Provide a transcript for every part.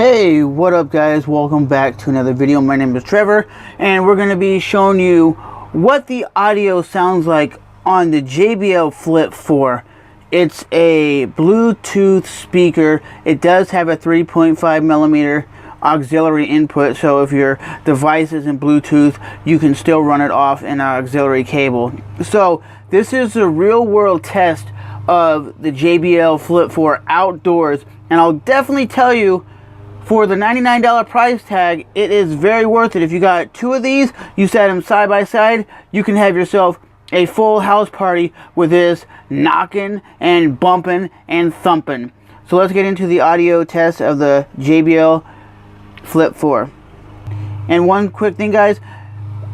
Hey, what up guys? Welcome back to another video. My name is Trevor and we're going to be showing you what the audio sounds like on the JBL Flip 4. It's a Bluetooth speaker. It does have a 3.5 millimeter auxiliary input, so if your device isn't Bluetooth, you can still run it off an auxiliary cable. So this is a real world test of the JBL Flip 4 outdoors, and I'll definitely tell you, for the $99 price tag, it is very worth it. If you got two of these, you set them side by side, you can have yourself a full house party with this knocking and bumping and thumping. So let's get into the audio test of the JBL Flip 4. And one quick thing guys,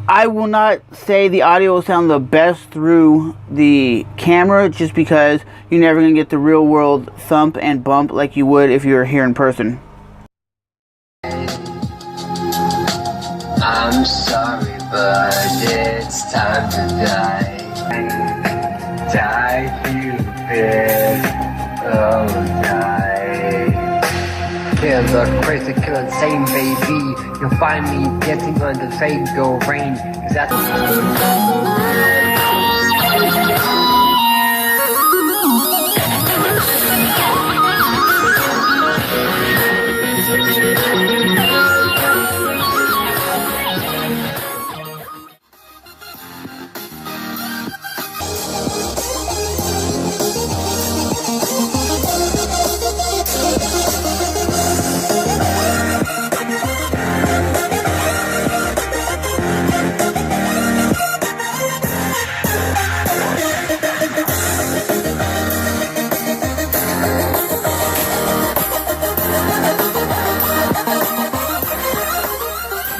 I will not say the audio will sound the best through the camera, just because you're never going to get the real world thump and bump like you would if you were here in person. I'm sorry, but it's time to die. Die, Cupid. Oh, die. Killer, crazy, killer, insane, baby. You'll find me dancing under fade, go rain. Cause that's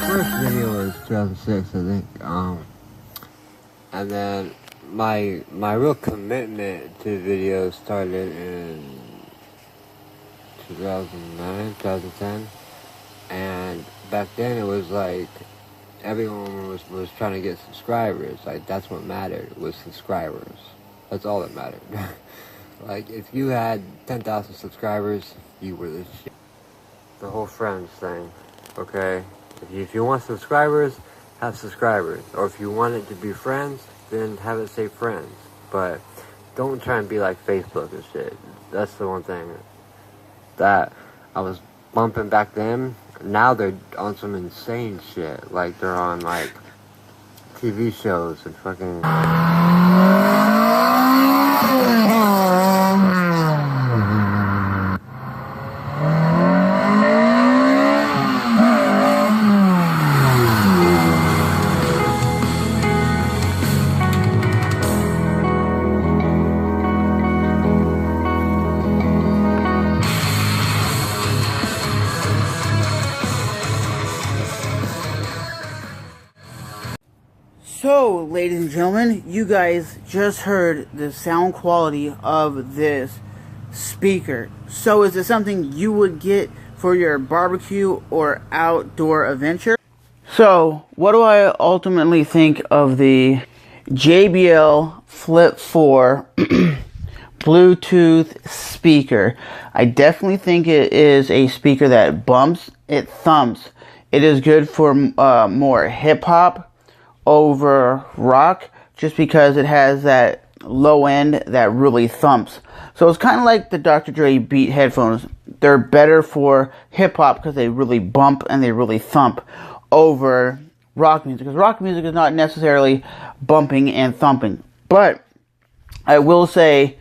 first video was 2006, I think. And then my real commitment to videos started in 2009, 2010. And back then it was like everyone was trying to get subscribers. Like that's what mattered, was subscribers. That's all that mattered. Like if you had 10,000 subscribers, you were the shit. The whole friends thing, okay? If you want subscribers, have subscribers. Or if you want it to be friends, then have it say friends. But don't try and be like Facebook and shit. That's the one thing that I was bumping back then. Now they're on some insane shit. Like they're on like TV shows and fucking... So, ladies and gentlemen, you guys just heard the sound quality of this speaker. So, is it something you would get for your barbecue or outdoor adventure? So, what do I ultimately think of the JBL Flip 4 Bluetooth speaker? I definitely think it is a speaker that bumps, it thumps. It is good for more hip-hop over rock, just because it has that low end that really thumps. So it's kind of like the Dr. Dre Beat headphones. They're better for hip hop because they really bump and they really thump over rock music, because rock music is not necessarily bumping and thumping. But I will say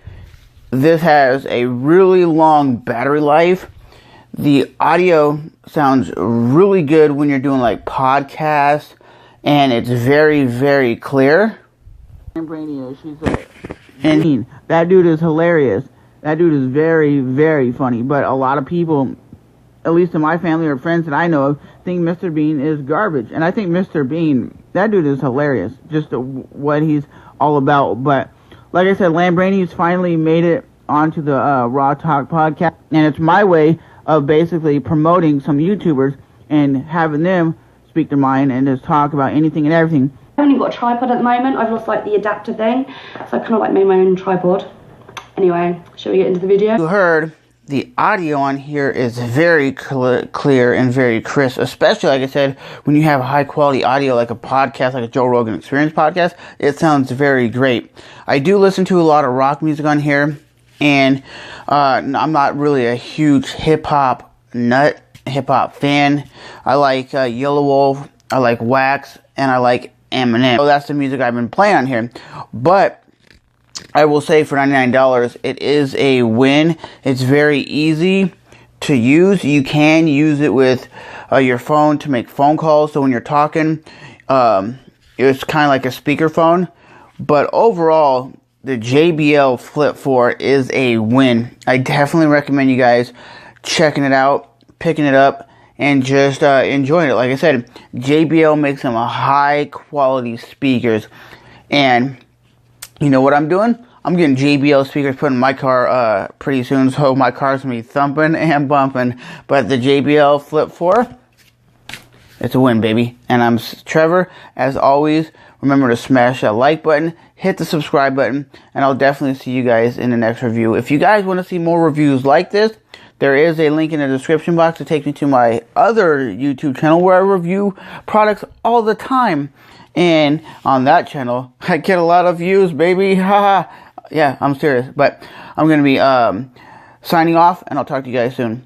this has a really long battery life. The audio sounds really good when you're doing like podcasts, and it's very, very clear. And that dude is hilarious. That dude is very, very funny. But a lot of people, at least in my family or friends that I know of, think Mr. Bean is garbage. And I think Mr. Bean, that dude is hilarious. Just what he's all about. But like I said, Lambrani's finally made it onto the Raw Talk podcast. And it's my way of basically promoting some YouTubers and having them speak their mind and just talk about anything and everything. I've only got a tripod at the moment. I've lost like the adapter thing, so I kind of like made my own tripod. Anyway, shall we get into the video? You heard the audio on here is very clear and very crisp, especially, like I said, when you have high quality audio like a podcast, like a Joe Rogan Experience podcast. It sounds very great. I do listen to a lot of rock music on here, and I'm not really a huge hip-hop nut, hip-hop fan. I like Yellow Wolf, I like Wax, and I like Eminem. So that's the music I've been playing on here. But I will say for $99, it is a win. It's very easy to use. You can use it with your phone to make phone calls. So when you're talking, it's kind of like a speakerphone. But overall, the JBL Flip 4 is a win. I definitely recommend you guys checking it out, picking it up, and just enjoying it. Like I said, JBL makes some high quality speakers. And you know what I'm doing? I'm getting JBL speakers put in my car pretty soon, so my car's going to be thumping and bumping. But the JBL Flip 4, it's a win, baby. And I'm Trevor. As always, remember to smash that like button, hit the subscribe button, and I'll definitely see you guys in the next review. If you guys want to see more reviews like this, there is a link in the description box that takes me to my other YouTube channel where I review products all the time. And on that channel, I get a lot of views, baby. Haha. Yeah, I'm serious. But I'm going to be signing off, and I'll talk to you guys soon.